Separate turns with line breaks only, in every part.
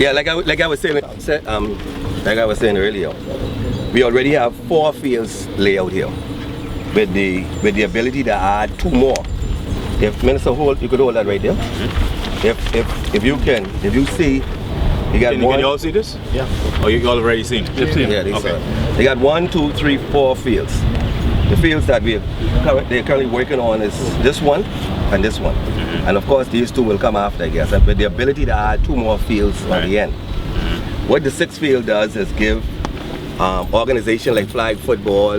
Yeah, like I was saying earlier, we already have 4 fields laid out here, with the ability to add 2 more. If Minister Holt, you could hold that right there. If you see. Can
you all see this? Yeah. Oh, you all already seen it?
Yep, seen it. Yeah, they got 1, 2, 3, 4 fields. The fields that they're currently working on is this one and this one. And of course these 2 will come after, I guess, and with the ability to add 2 more fields on the end. What the 6th field does is give organizations like flag football,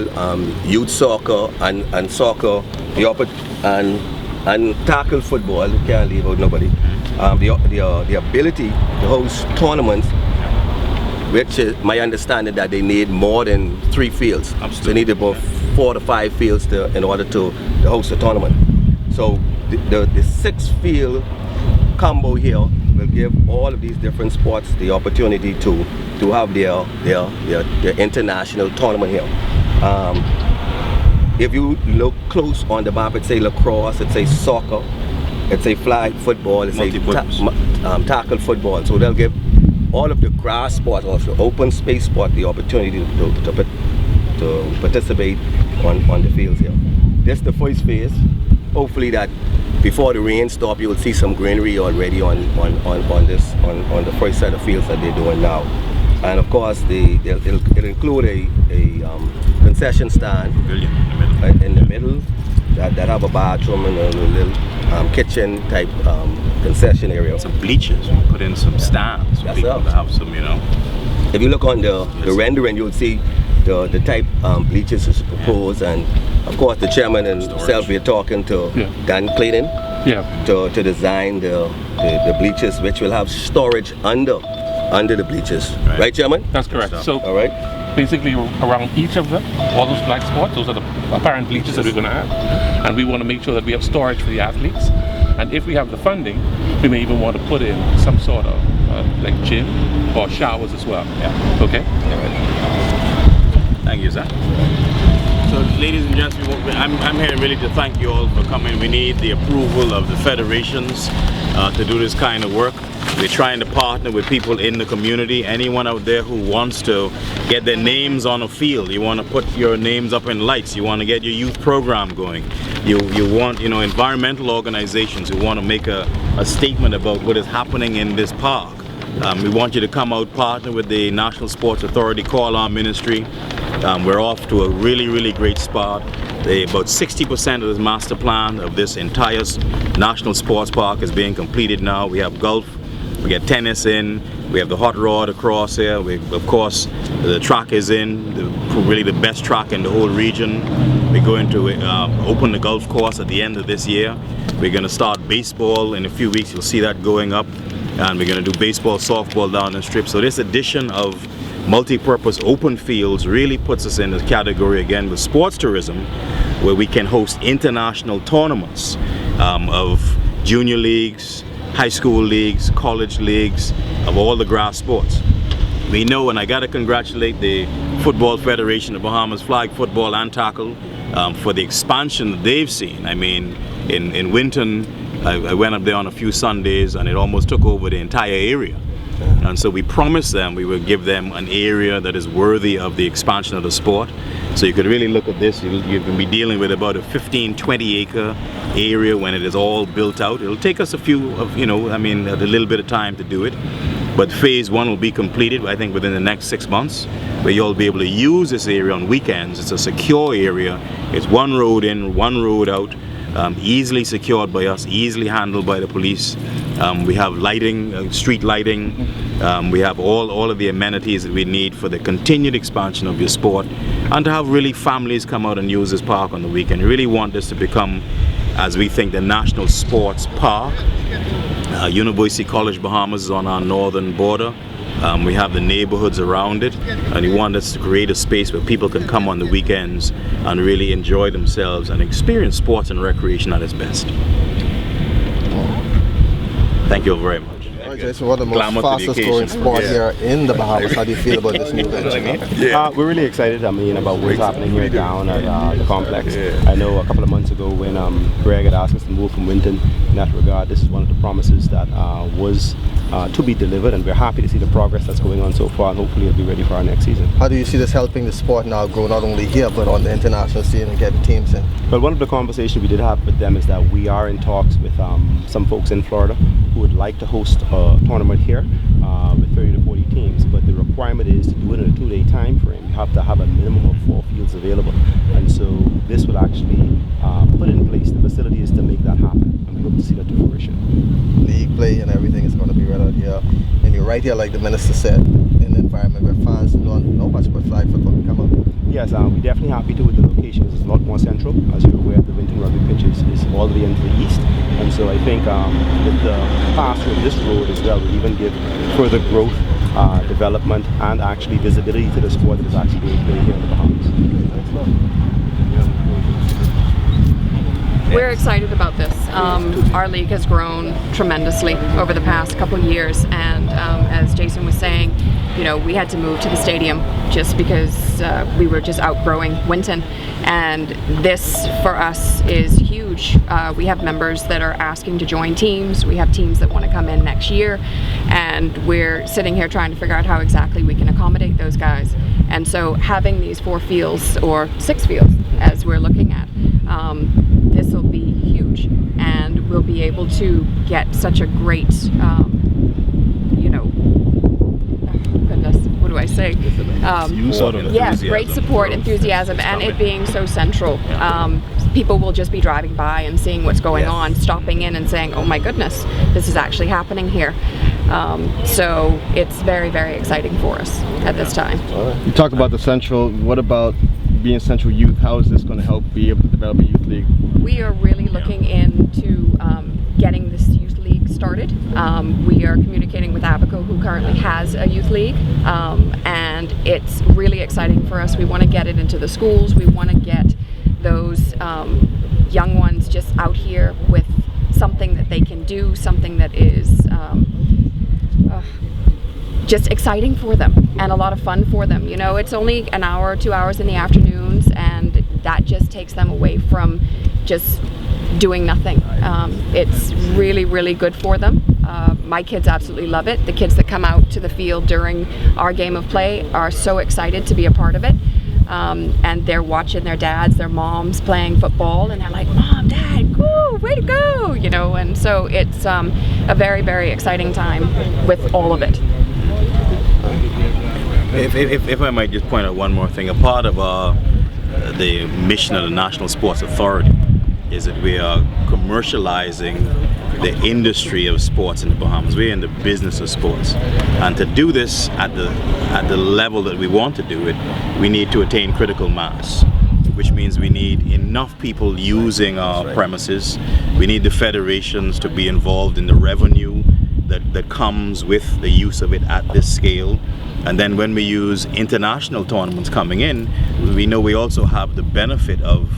youth soccer, and soccer, and tackle football, you can't leave out nobody, the ability to host tournaments, which is my understanding that they need more than 3 fields. So they need about 4 to 5 fields in order to host a tournament. So the 6th field combo here will give all of these different sports the opportunity to have their international tournament here. If you look close on the map, it say lacrosse, it say soccer, it say flag football, it say tackle football. So they'll give all of the grass sport or the open space sport the opportunity to participate on the fields here. This is the first phase. Hopefully that before the rain stop, you will see some greenery already on the first set of fields that they're doing now. And of course, it'll include a concession stand in the middle that have a bathroom and a little kitchen type concession area.
Some bleachers, we put in some stands for people to have some,
If you look on the rendering, you'll see the type bleachers is proposed, and of course the chairman and himself, we're talking to Dan Clayton to design the bleachers, which will have storage under the bleachers. Right, Chairman?
That's correct. So,
all right.
Basically, around each of them, all those black spots, those are the apparent bleachers that we're going to have. And we want to make sure that we have storage for the athletes. And if we have the funding, we may even want to put in some sort of like gym or showers as well. Okay?
Thank you, sir. So, ladies and gentlemen, I'm here really to thank you all for coming. We need the approval of the federations to do this kind of work. We're trying to partner with people in the community. Anyone out there who wants to get their names on a field, you want to put your names up in lights, you want to get your youth program going, you want, environmental organizations who want to make a statement about what is happening in this park. We want you to come out, partner with the National Sports Authority, call our ministry. We're off to a really, really great spot. About 60% of this master plan of this entire National Sports Park is being completed now. We have golf, we get tennis in, we have the hot rod across here, of course the track is in, really the best track in the whole region. We're going to open the golf course at the end of this year. We're going to start baseball in a few weeks, you'll see that going up, and we're going to do baseball, softball down the strip. So this addition of multi-purpose open fields really puts us in the category again with sports tourism, where we can host international tournaments of junior leagues, high school leagues, college leagues, of all the grass sports. We know, and I got to congratulate the Football Federation of Bahamas, flag football and tackle, for the expansion that they've seen. I mean, in Winton, I went up there on a few Sundays and it almost took over the entire area. And so we promised them we would give them an area that is worthy of the expansion of the sport. So you could really look at this, you can be dealing with about a 15-20 acre area when it is all built out. It'll take us a little bit of time to do it. But phase 1 will be completed, I think, within the next 6 months, where you'll be able to use this area on weekends. It's a secure area. It's one road in, one road out. Easily secured by us, easily handled by the police. We have lighting, street lighting. We have all of the amenities that we need for the continued expansion of your sport, and to have really families come out and use this park on the weekend. We really want this to become, as we think, the national sports park. University College Bahamas is on our northern border. We have the neighborhoods around it, and we want us to create a space where people can come on the weekends and really enjoy themselves and experience sports and recreation at its best. Thank you all very much. it's
one of the most fastest growing sport here in the Bahamas. How do you feel about this new venture?
We're really excited, about what's happening here down at the complex. I know a couple of months ago when Greg had asked us to move from Winton, in that regard, this is one of the promises that was to be delivered, and we're happy to see the progress that's going on so far, and hopefully it'll be ready for our next season.
How do you see this helping the sport now grow not only here but on the international scene and getting teams in?
Well, one of the conversations we did have with them is that we are in talks with some folks in Florida who would like to host a tournament here with 30 to 40 teams, but the requirement is to do it in a 2-day time frame. You have to have a minimum of 4 fields available, and so this will actually put in place the facilities to make that happen, and we hope to see that to fruition.
League play and everything is going to be right out here, and you're right here, like the minister said, in an environment where fans don't know much about flag football can come up.
Yes, we're definitely happy to with the location. It's a lot more central. As you're aware, the Winton Rugby pitch is all the way into the east, and so I think with the pass through this road as well will even give further growth, development, and actually visibility to the sport that is actually being played here in the Bahamas.
We're excited about this. Our league has grown tremendously over the past couple of years, and as Jason was saying, we had to move to the stadium just because we were just outgrowing Winton, and this for us is huge. We have members that are asking to join teams. We have teams that want to come in next year, and we're sitting here trying to figure out how exactly we can accommodate those guys. And so having these 4 fields or 6 fields as we're looking at, this will be huge, and we'll be able to get such a great, goodness, what do I say? Great support, enthusiasm, and it being so central. People will just be driving by and seeing what's going on, stopping in and saying, oh my goodness, this is actually happening here. So it's very, very exciting for us at this time.
You talked about the Central. What about being Central Youth? How is this going to help be able to develop a youth league?
We are really looking into getting this youth league started. We are communicating with Abaco, who currently has a youth league, and it's really exciting for us. We want to get it into the schools. We want to get those young ones just out here with something that they can do, something that is just exciting for them and a lot of fun for them. It's only an hour or 2 hours in the afternoons, and that just takes them away from just doing nothing. It's really, really good for them. My kids absolutely love it. The kids that come out to the field during our game of play are so excited to be a part of it. And they're watching their dads, their moms playing football, and they're like, Mom, Dad, woo, way to go, and so it's a very, very exciting time with all of it.
If I might just point out one more thing, a part of the mission of the National Sports Authority is that we are commercializing the industry of sports in the Bahamas. We're in the business of sports, and to do this at the level that we want to do it, we need to attain critical mass, which means we need enough people using our premises. We need the federations to be involved in the revenue that comes with the use of it at this scale. And then when we use international tournaments coming in, we know we also have the benefit of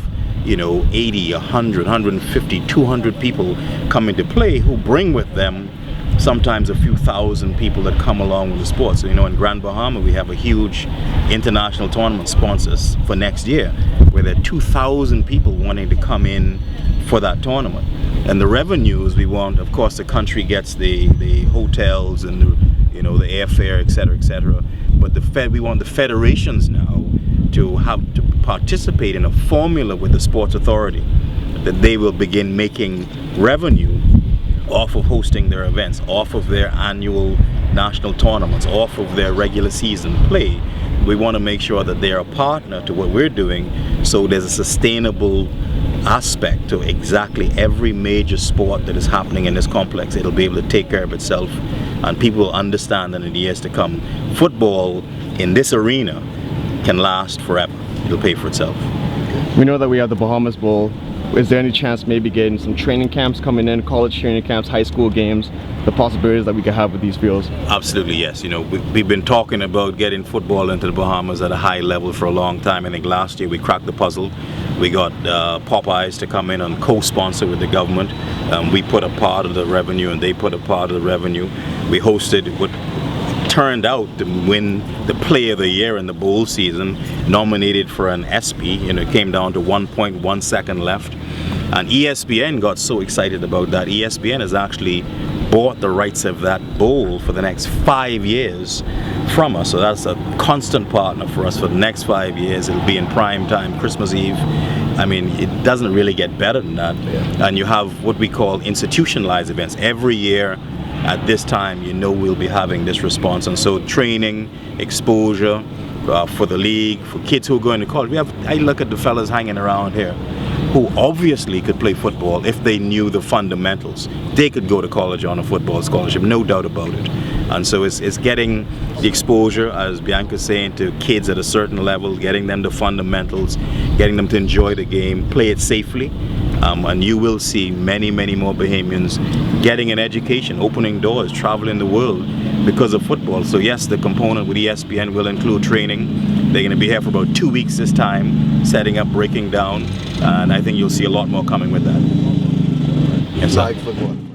80, 100, 150, 200 people coming to play who bring with them sometimes a few thousand people that come along with the sport. So in Grand Bahama we have a huge international tournament sponsors for next year, where there are 2,000 people wanting to come in for that tournament. And the revenues we want, of course, the country gets the hotels and the airfare, etc., etc. But we want the federations now to participate in a formula with the Sports Authority that they will begin making revenue off of hosting their events, off of their annual national tournaments, off of their regular season play. We want to make sure that they're a partner to what we're doing, so there's a sustainable aspect to exactly every major sport that is happening in this complex. It'll be able to take care of itself, and people will understand that in the years to come, football in this arena can last forever. It'll pay for itself.
We know that we have the Bahamas Bowl. Is there any chance maybe getting some training camps coming in, college training camps, high school games, the possibilities that we could have with these fields?
Absolutely, yes. We've been talking about getting football into the Bahamas at a high level for a long time. I think last year we cracked the puzzle. We got Popeyes to come in and co-sponsor with the government. We put a part of the revenue and they put a part of the revenue. We hosted what turned out to win the Player of the Year in the bowl season, nominated for an ESPY. It came down to 1.1 second left. And ESPN got so excited about that. ESPN has actually bought the rights of that bowl for the next 5 years from us. So that's a constant partner for us for the next 5 years. It'll be in prime time, Christmas Eve. I mean, it doesn't really get better than that. Yeah. And you have what we call institutionalized events. Every year at this time, we'll be having this response. And so training, exposure for the league, for kids who are going to college. I look at the fellas hanging around here who obviously could play football if they knew the fundamentals. They could go to college on a football scholarship, no doubt about it. And so it's getting the exposure, as Bianca's saying, to kids at a certain level, getting them the fundamentals, getting them to enjoy the game, play it safely. And you will see many, many more Bahamians getting an education, opening doors, traveling the world because of football. So yes, the component with ESPN will include training. They're going to be here for about 2 weeks this time, setting up, breaking down, and I think you'll see a lot more coming with that. Yes, sir.
Like football.